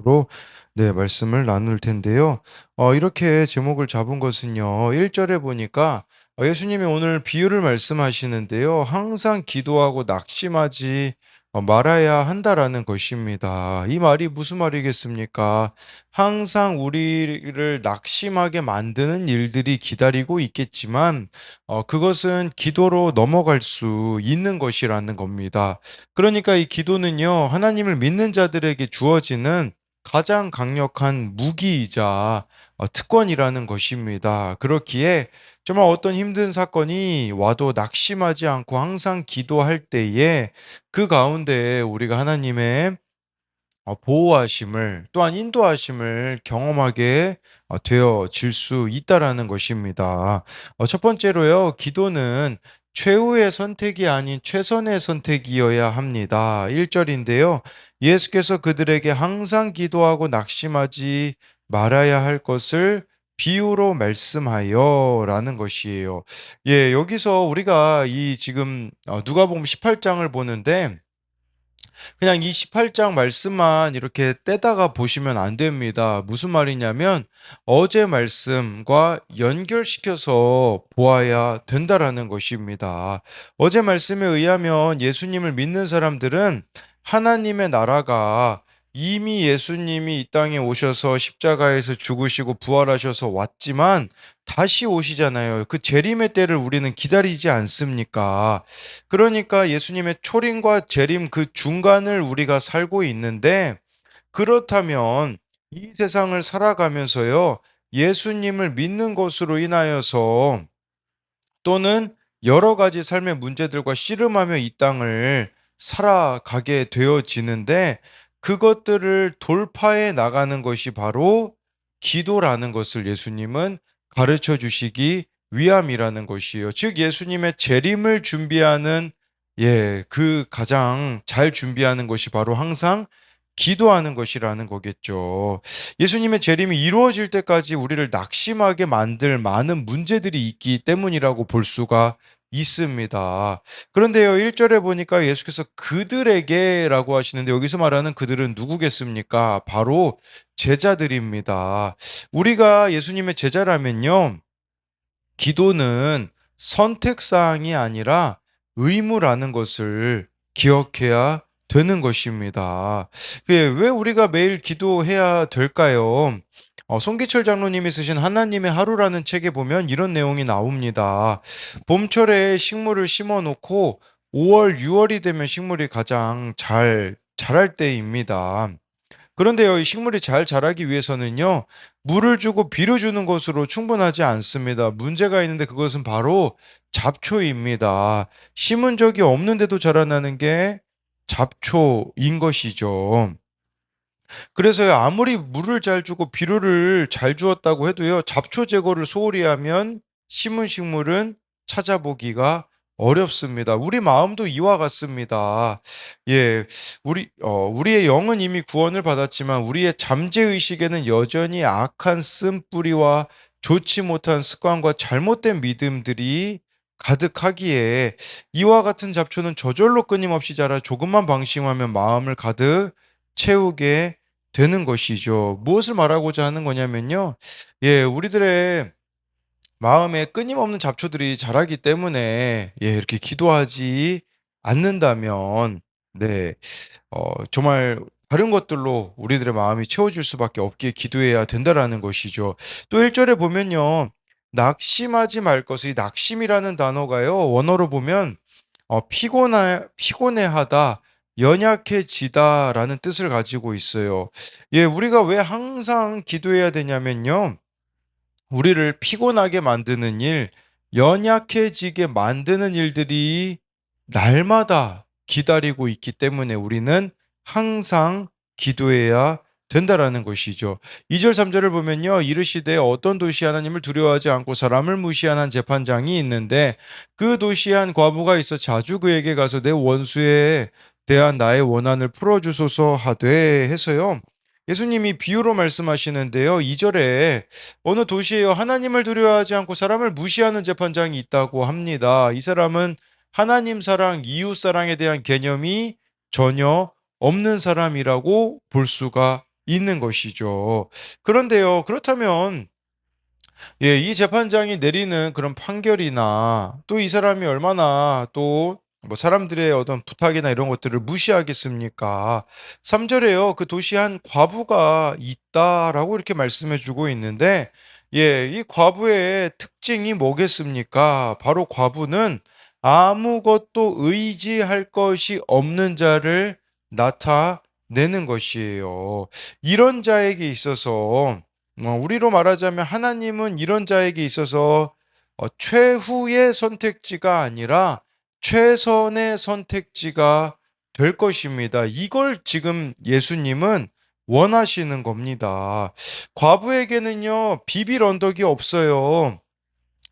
로 네 말씀을 나눌 텐데요. 이렇게 제목을 잡은 것은요. 1 절에 보니까 예수님이 오늘 비유를 말씀하시는데요. "항상 기도하고 낙심하지 말아야 한다."라는 것입니다. 이 말이 무슨 말이겠습니까? 항상 우리를 낙심하게 만드는 일들이 기다리고 있겠지만 그것은 기도로 넘어갈 수 있는 것이라는 겁니다. 그러니까 이 기도는요. 하나님을 믿는 자들에게 주어지는 가장 강력한 무기이자 특권이라는 것입니다. 그렇기에 정말 어떤 힘든 사건이 와도 낙심하지 않고 항상 기도할 때에 그 가운데 우리가 하나님의 보호하심을 또한 인도하심을 경험하게 되어질 수 있다라는 것입니다. 첫 번째로요. 기도는 최후의 선택이 아닌 최선의 선택이어야 합니다. 1 절인데요. 예수께서 그들에게 항상 기도하고 낙심하지 말아야 할 것을 비유로 말씀하여라는 것이에요. 예, 여기서 우리가 이 지금 누가복음 18 장을 보는데 그냥 이 18장 말씀만 이렇게 떼다가 보시면 안 됩니다. 무슨 말이냐면 어제 말씀과 연결시켜서 보아야 된다라는 것입니다. 어제 말씀에 의하면 예수님을 믿는 사람들은 하나님의 나라가 이미 예수님이 이 땅에 오셔서 십자가에서 죽으시고 부활하셔서 왔지만 다시 오시잖아요. 그 재림의 때를 우리는 기다리지 않습니까? 그러니까 예수님의 초림과 재림 그 중간을 우리가 살고 있는데 그렇다면 이 세상을 살아가면서요. 예수님을 믿는 것으로 인하여서 또는 여러 가지 삶의 문제들과 씨름하며 이 땅을 살아가게 되어지는데 그것들을 돌파해 나가는 것이 바로 기도라는 것을 예수님은 가르쳐 주시기 위함이라는 것이에요. 즉 예수님의 재림을 준비하는 그 가장 잘 준비하는 것이 바로 항상 기도하는 것이라는 거겠죠. 예수님의 재림이 이루어질 때까지 우리를 낙심하게 만들 많은 문제들이 있기 때문이라고 볼 수가 있습니다. 그런데요, 1 절에 보니까 예수께서 "그들에게"라고 하시는데 여기서 말하는 그들은 누구겠습니까? 바로 제자들입니다. 우리가 예수님의 제자라면요. 기도는 선택사항이 아니라 의무라는 것을 기억해야 되는 것입니다. 왜 우리가 매일 기도해야 될까요? 송기철 장로님이 쓰신 하나님의 하루라는 책에 보면 이런 내용이 나옵니다. 봄철에 식물을 심어 놓고 5 월, 6 월이 되면 식물이 가장 잘 자랄 때입니다. 그런데요, 이 식물이 잘 자라기 위해서는요, 물을 주고 비료 주는 것으로 충분하지 않습니다. 문제가 있는데 그것은 바로 잡초입니다. 심은 적이 없는데도 자라나는 게 잡초인 것이죠. 그래서요, 아무리 물을 잘 주고 비료를 잘 주었다고 해도요, 잡초 제거를 소홀히 하면 심은 식물은 찾아보기가 어렵습니다. 우리 마음도 이와 같습니다. 예. 우리의 영은 이미 구원을 받았지만 우리의 잠재 의식에는 여전히 악한 쓴뿌리와 좋지 못한 습관과 잘못된 믿음들이 가득하기에 이와 같은 잡초는 저절로 끊임없이 자라 조금만 방심하면 마음을 가득 채우게 되는 것이죠. 무엇을 말하고자 하는 거냐면요. 우리들의 마음에 끊임없는 잡초들이 자라기 때문에 이렇게 기도하지 않는다면 네. 정말 다른 것들로 우리들의 마음이 채워질 수밖에 없기에 기도해야 된다라는 것이죠. 또 1 절에 보면요. 낙심하지 말 것을 이 낙심이라는 단어가요. 원어로 보면 피곤해하다, 연약해지다라는 뜻을 가지고 있어요. 우리가 왜 항상 기도해야 되냐면요. 우리를 피곤하게 만드는 일, 연약해지게 만드는 일들이 날마다 기다리고 있기 때문에 우리는 항상 기도해야 된다라는 것이죠. 2 절 3 절을 보면요. 이르시되 어떤 도시 하나님을 두려워하지 않고 사람을 무시한 한 재판장이 있는데 그 도시에 한 과부가 있어 자주 그에게 가서 내 원수에 대한 나의 원한을 풀어 주소서 하되 해서요. 예수님이 비유로 말씀하시는데요. 2 절에 어느 도시에요 하나님을 두려워하지 않고 사람을 무시하는 재판장이 있다고 합니다. 이 사람은 하나님 사랑, 이웃 사랑에 대한 개념이 전혀 없는 사람이라고 볼 수가 있는 것이죠. 그런데요, 그렇다면 이 재판장이 내리는 그런 판결이나 또 이 사람이 얼마나 또 뭐 사람들의 어떤 부탁이나 이런 것들을 무시하겠습니까? 3 절에요. "그 도시에 한 과부가 있다."라고 이렇게 말씀해 주고 있는데 이 과부의 특징이 뭐겠습니까? 바로 과부는 아무것도 의지할 것이 없는 자를 나타내는 것이에요. 이런 자에게 있어서 우리로 말하자면 하나님은 이런 자에게 있어서 최후의 선택지가 아니라 최선의 선택지가 될 것입니다. 이걸 지금 예수님은 원하시는 겁니다. 과부에게는요, 비빌 언덕이 없어요.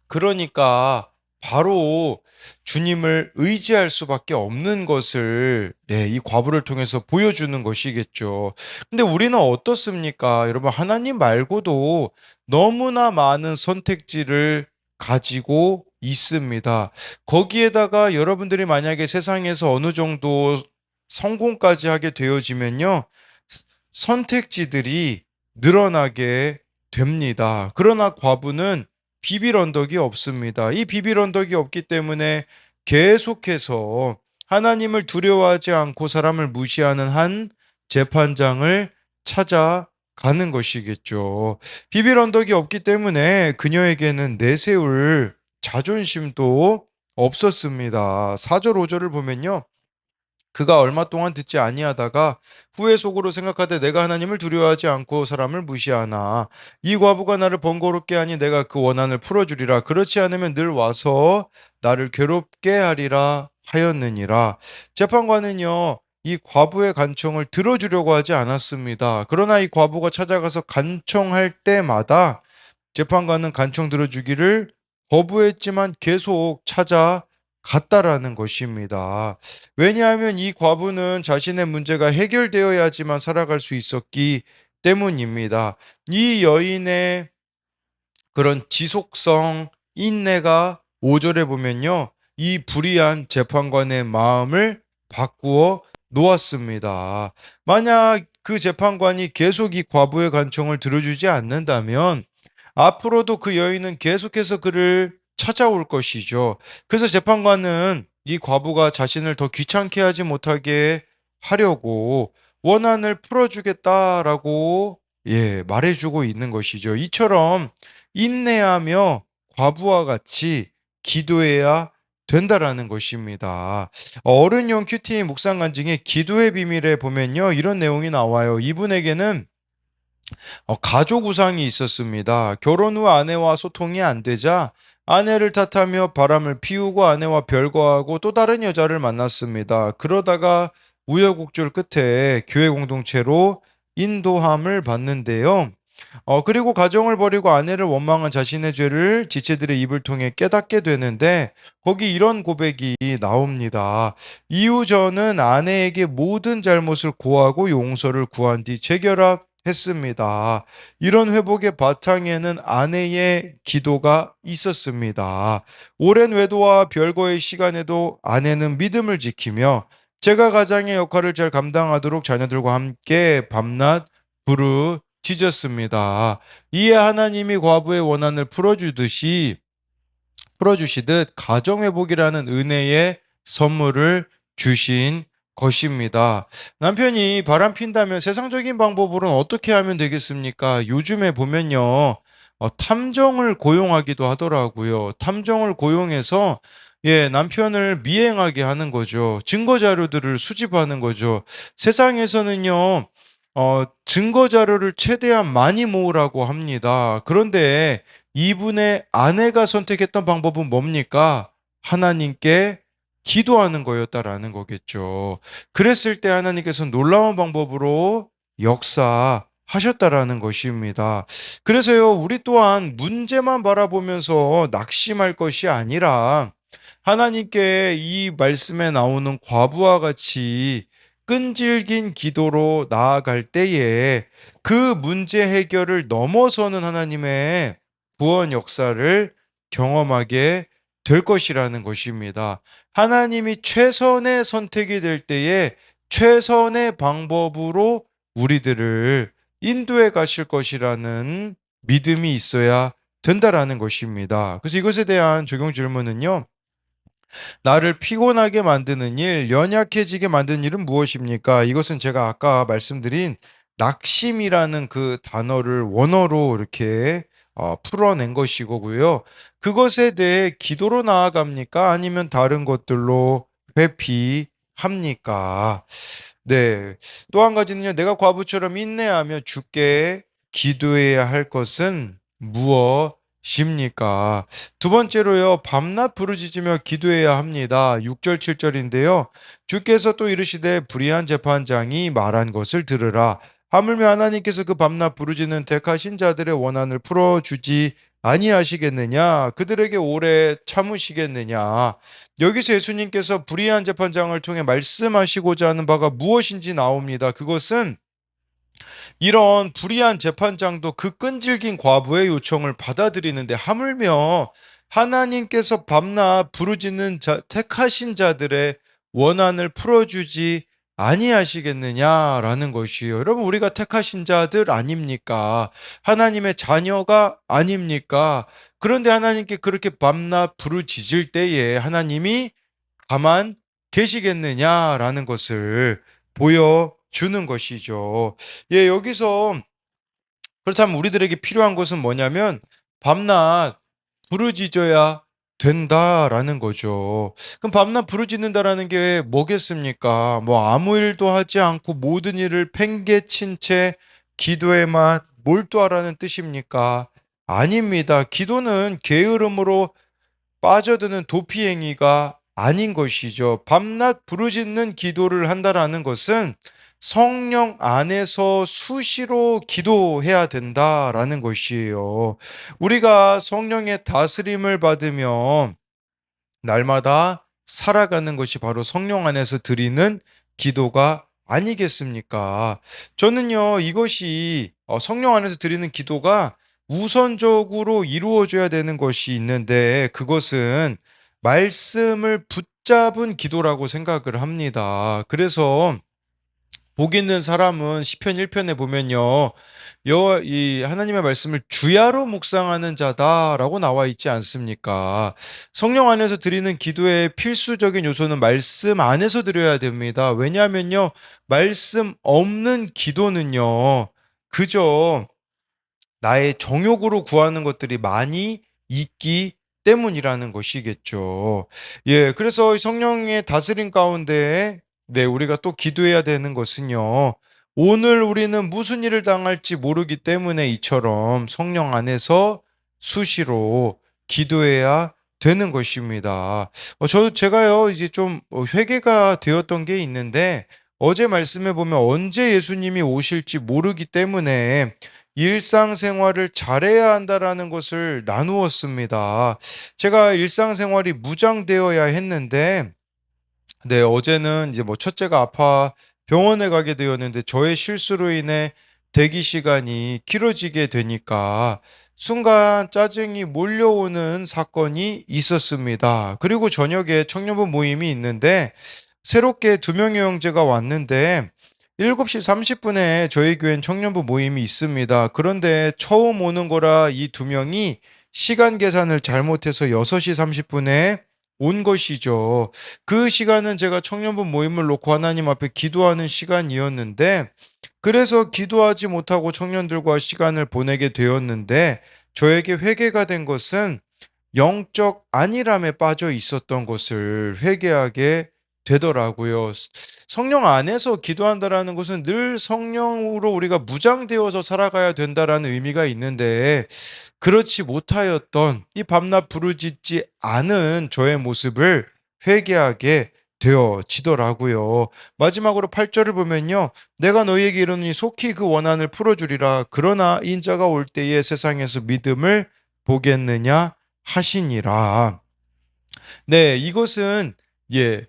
그러니까 바로 주님을 의지할 수밖에 없는 것을 이 과부를 통해서 보여주는 것이겠죠. 근데 우리는 어떻습니까? 여러분, 하나님 말고도 너무나 많은 선택지를 가지고 있습니다. 거기에다가 여러분들이 만약에 세상에서 어느 정도 성공까지 하게 되어지면요, 선택지들이 늘어나게 됩니다. 그러나 과부는 비빌 언덕이 없습니다. 이 비빌 언덕이 없기 때문에 계속해서 하나님을 두려워하지 않고 사람을 무시하는 한 재판장을 찾아가는 것이겠죠. 비빌 언덕이 없기 때문에 그녀에게는 내세울 자존심도 없었습니다. 4절 5절을 보면요. 그가 얼마 동안 듣지 아니하다가 후에 속으로 생각하되 내가 하나님을 두려워하지 않고 사람을 무시하나 이 과부가 나를 번거롭게 하니 내가 그 원한을 풀어주리라. 그렇지 않으면 늘 와서 나를 괴롭게 하리라 하였느니라. 재판관은요, 이 과부의 간청을 들어주려고 하지 않았습니다. 그러나 이 과부가 찾아가서 간청할 때마다 재판관은 간청 들어주기를 거부했지만 계속 찾아갔다라는 것입니다. 왜냐하면 이 과부는 자신의 문제가 해결되어야지만 살아갈 수 있었기 때문입니다. 이 여인의 그런 지속성, 인내가 5절에 보면요, 이 불의한 재판관의 마음을 바꾸어 놓았습니다. 만약 그 재판관이 계속 이 과부의 간청을 들어주지 않는다면 앞으로도 그 여인은 계속해서 그를 찾아올 것이죠. 그래서 재판관은 이 과부가 자신을 더 귀찮게 하지 못하게 하려고 원한을 풀어주겠다라고 말해주고 있는 것이죠. 이처럼 인내하며 과부와 같이 기도해야 된다라는 것입니다. 어른용 큐티 묵상 간증의 기도의 비밀에 보면요, 이런 내용이 나와요. 이분에게는 가족 우상이 있었습니다. 결혼 후 아내와 소통이 안 되자 아내를 탓하며 바람을 피우고 아내와 별거하고 또 다른 여자를 만났습니다. 그러다가 우여곡절 끝에 교회 공동체로 인도함을 받는데요. 그리고 가정을 버리고 아내를 원망한 자신의 죄를 지체들의 입을 통해 깨닫게 되는데 거기 이런 고백이 나옵니다. 이후 저는 아내에게 모든 잘못을 고하고 용서를 구한 뒤 재결합했습니다. 이런 회복의 바탕에는 아내의 기도가 있었습니다. 오랜 외도와 별거의 시간에도 아내는 믿음을 지키며 제가 가장의 역할을 잘 감당하도록 자녀들과 함께 밤낮 부르짖었습니다. 이에 하나님이 과부의 원한을 풀어주시듯 가정회복이라는 은혜의 선물을 주신 것입니다. 남편이 바람 핀다면 세상적인 방법으로는 어떻게 하면 되겠습니까? 요즘에 보면요, 탐정을 고용하기도 하더라고요. 탐정을 고용해서 남편을 미행하게 하는 거죠. 증거 자료들을 수집하는 거죠. 세상에서는요, 증거 자료를 최대한 많이 모으라고 합니다. 그런데 이분의 아내가 선택했던 방법은 뭡니까? 하나님께 기도하는 거였다라는 거겠죠. 그랬을 때 하나님께서 놀라운 방법으로 역사하셨다라는 것입니다. 그래서요, 우리 또한 문제만 바라보면서 낙심할 것이 아니라 하나님께 이 말씀에 나오는 과부와 같이 끈질긴 기도로 나아갈 때에 그 문제 해결을 넘어서는 하나님의 구원 역사를 경험하게 될 것이라는 것입니다. 하나님이 최선의 선택이 될 때에 최선의 방법으로 우리들을 인도해 가실 것이라는 믿음이 있어야 된다라는 것입니다. 그래서 이것에 대한 적용 질문은요. 나를 피곤하게 만드는 일, 연약해지게 만드는 일은 무엇입니까? 이것은 제가 아까 말씀드린 낙심이라는 그 단어를 원어로 이렇게 풀어낸 것이고요. 그것에 대해 기도로 나아갑니까? 아니면 다른 것들로 회피합니까? 네. 또 한 가지는요. 내가 과부처럼 인내하며 주께 기도해야 할 것은 무엇입니까? 두 번째로요. 밤낮 부르짖으며 기도해야 합니다. 6절 7절인데요. 주께서 또 이르시되 불의한 재판장이 말한 것을 들으라. 하물며 하나님께서 그 밤낮 부르짖는 택하신 자들의 원한을 풀어주지 아니하시겠느냐? 그들에게 오래 참으시겠느냐? 여기서 예수님께서 불의한 재판장을 통해 말씀하시고자 하는 바가 무엇인지 나옵니다. 그것은 이런 불의한 재판장도 그 끈질긴 과부의 요청을 받아들이는데 하물며 하나님께서 밤낮 부르짖는 택하신 자들의 원한을 풀어주지 아니하시겠느냐라는 것이요. 여러분, 우리가 택하신 자들 아닙니까? 하나님의 자녀가 아닙니까? 그런데 하나님께 그렇게 밤낮 부르짖을 때에 하나님이 가만 계시겠느냐라는 것을 보여주는 것이죠. 예, 여기서 그렇다면 우리들에게 필요한 것은 뭐냐면 밤낮 부르짖어야 된다라는 거죠. 그럼 밤낮 부르짖는다라는 게 뭐겠습니까? 뭐 아무 일도 하지 않고 모든 일을 팽개친 채 기도에만 몰두하라는 뜻입니까? 아닙니다. 기도는 게으름으로 빠져드는 도피 행위가 아닌 것이죠. 밤낮 부르짖는 기도를 한다라는 것은 성령 안에서 수시로 기도해야 된다라는 것이에요. 우리가 성령의 다스림을 받으며 날마다 살아가는 것이 바로 성령 안에서 드리는 기도가 아니겠습니까? 저는요, 이것이 성령 안에서 드리는 기도가 우선적으로 이루어져야 되는 것이 있는데 그것은 말씀을 붙잡은 기도라고 생각을 합니다. 그래서 복 있는 사람은 시편 1편에 보면요. 여호와 이 하나님의 말씀을 주야로 묵상하는 자다라고 나와 있지 않습니까? 성령 안에서 드리는 기도의 필수적인 요소는 말씀 안에서 드려야 됩니다. 왜냐하면요. 말씀 없는 기도는요. 그저 나의 정욕으로 구하는 것들이 많이 있기 때문이라는 것이겠죠. 예, 그래서 성령의 다스림 가운데 네, 우리가 또 기도해야 되는 것은요. 오늘 우리는 무슨 일을 당할지 모르기 때문에 이처럼 성령 안에서 수시로 기도해야 되는 것입니다. 제가요, 이제 좀 회개가 되었던 게 있는데 어제 말씀해 보면 언제 예수님이 오실지 모르기 때문에 일상생활을 잘해야 한다라는 것을 나누었습니다. 제가 일상생활이 무장되어야 했는데, 네, 어제는 이제 뭐 첫째가 아파 병원에 가게 되었는데 저의 실수로 인해 대기 시간이 길어지게 되니까 순간 짜증이 몰려오는 사건이 있었습니다. 그리고 저녁에 청년부 모임이 있는데 새롭게 두 명의 형제가 왔는데 7시 30분에 저희 교회엔 청년부 모임이 있습니다. 그런데 처음 오는 거라 이 두 명이 시간 계산을 잘못해서 6시 30분에 온 것이죠. 그 시간은 제가 청년부 모임을 놓고 하나님 앞에 기도하는 시간이었는데, 그래서 기도하지 못하고 청년들과 시간을 보내게 되었는데, 저에게 회개가 된 것은 영적 안일함에 빠져 있었던 것을 회개하게 되더라고요. 성령 안에서 기도한다라는 것은 늘 성령으로 우리가 무장되어서 살아가야 된다라는 의미가 있는데 그렇지 못하였던 이 밤낮 부르짖지 않은 저의 모습을 회개하게 되어지더라고요. 마지막으로 8절을 보면요. 내가 너희에게 이르노니 속히 그 원한을 풀어주리라. 그러나 인자가 올 때에 세상에서 믿음을 보겠느냐 하시니라. 네, 이것은 예,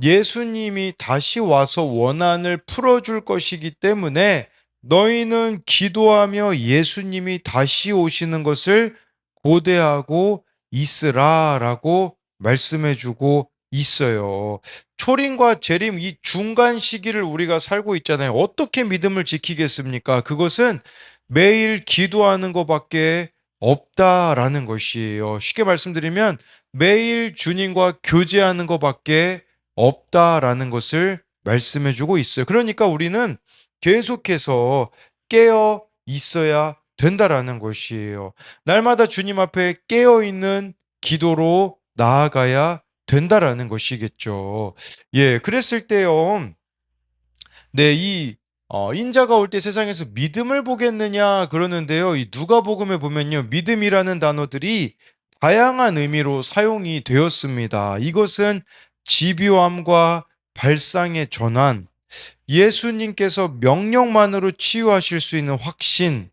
예수님이 다시 와서 원한을 풀어줄 것이기 때문에 너희는 기도하며 예수님이 다시 오시는 것을 고대하고 있으라라고 말씀해주고 있어요. 초림과 재림 이 중간 시기를 우리가 살고 있잖아요. 어떻게 믿음을 지키겠습니까? 그것은 매일 기도하는 것밖에 없다라는 것이에요. 쉽게 말씀드리면 매일 주님과 교제하는 것밖에 없다라는 것을 말씀해 주고 있어요. 그러니까 우리는 계속해서 깨어 있어야 된다라는 것이에요. 날마다 주님 앞에 깨어 있는 기도로 나아가야 된다라는 것이겠죠. 예, 그랬을 때요. 네, 인자가 올 때 세상에서 믿음을 보겠느냐 그러는데요. 이 누가복음에 보면요. 믿음이라는 단어들이 다양한 의미로 사용이 되었습니다. 이것은 집요함과 발상의 전환, 예수님께서 명령만으로 치유하실 수 있는 확신,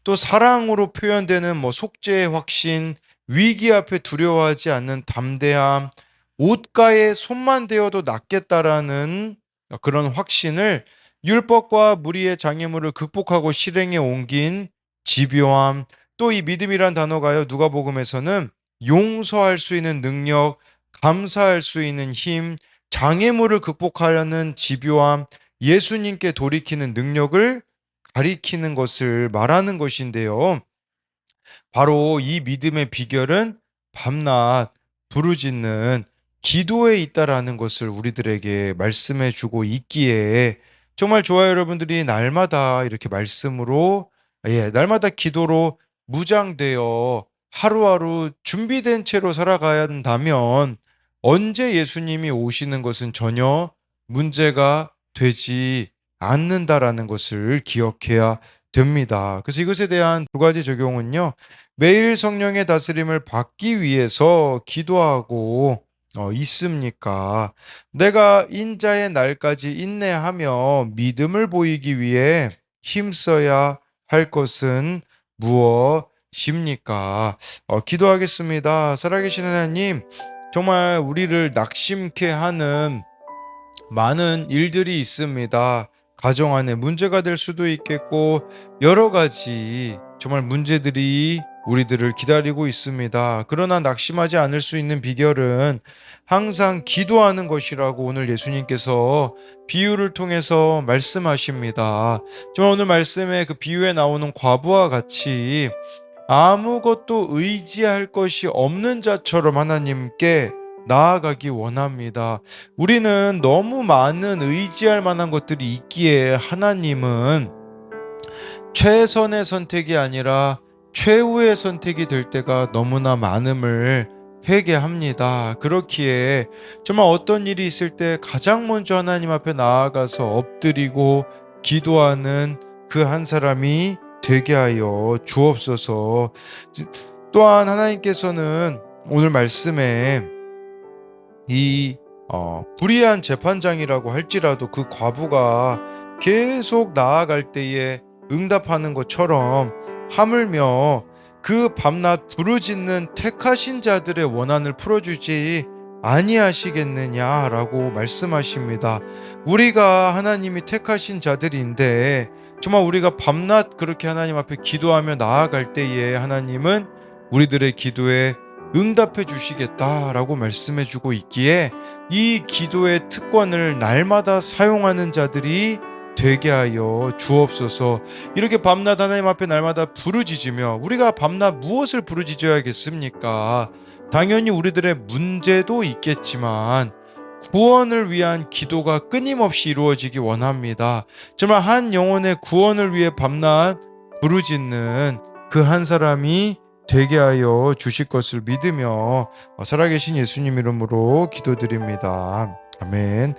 또 사랑으로 표현되는 속죄의 확신, 위기 앞에 두려워하지 않는 담대함, 옷가에 손만 대어도 낫겠다라는 그런 확신을 율법과 무리의 장애물을 극복하고 실행에 옮긴 집요함, 또 이 믿음이란 단어가요. 누가복음에서는 용서할 수 있는 능력, 감사할 수 있는 힘, 장애물을 극복하려는 집요함, 예수님께 돌이키는 능력을 가리키는 것을 말하는 것인데요. 바로 이 믿음의 비결은 밤낮 부르짖는 기도에 있다라는 것을 우리들에게 말씀해 주고 있기에 정말 좋아요. 여러분들이 날마다 이렇게 말씀으로 날마다 기도로 무장되어 하루하루 준비된 채로 살아가야 한다면 언제 예수님이 오시는 것은 전혀 문제가 되지 않는다라는 것을 기억해야 됩니다. 그래서 이것에 대한 두 가지 적용은요. 매일 성령의 다스림을 받기 위해서 기도하고 있습니까? 내가 인자의 날까지 인내하며 믿음을 보이기 위해 힘써야 할 것은 무엇입니까? 기도하겠습니다. 살아계신 하나님, 정말 우리를 낙심케 하는 많은 일들이 있습니다. 가정 안에 문제가 될 수도 있겠고 여러 가지 정말 문제들이 우리들을 기다리고 있습니다. 그러나 낙심하지 않을 수 있는 비결은 항상 기도하는 것이라고 오늘 예수님께서 비유를 통해서 말씀하십니다. 정말 오늘 말씀에 그 비유에 나오는 과부와 같이 아무것도 의지할 것이 없는 자처럼 하나님께 나아가기 원합니다. 우리는 너무 많은 의지할 만한 것들이 있기에 하나님은 최선의 선택이 아니라 최후의 선택이 될 때가 너무나 많음을 회개합니다. 그렇기에 정말 어떤 일이 있을 때 가장 먼저 하나님 앞에 나아가서 엎드리고 기도하는 그 한 사람이 되게 하여 주옵소서. 또한 하나님께서는 오늘 말씀에 이 불의한 재판장이라고 할지라도 그 과부가 계속 나아갈 때에 응답하는 것처럼 하물며 그 밤낮 부르짖는 택하신 자들의 원한을 풀어주지 아니하시겠느냐라고 말씀하십니다. 우리가 하나님이 택하신 자들인데 정말 우리가 밤낮 그렇게 하나님 앞에 기도하며 나아갈 때에 하나님은 우리들의 기도에 응답해 주시겠다라고 말씀해 주고 있기에 이 기도의 특권을 날마다 사용하는 자들이 되게 하여 주옵소서. 이렇게 밤낮 하나님 앞에 날마다 부르짖으며 우리가 밤낮 무엇을 부르짖어야겠습니까? 당연히 우리들의 문제도 있겠지만 구원을 위한 기도가 끊임없이 이루어지기 원합니다. 정말 한 영혼의 구원을 위해 밤낮 부르짖는 그 한 사람이 되게 하여 주실 것을 믿으며 살아계신 예수님 이름으로 기도드립니다. 아멘.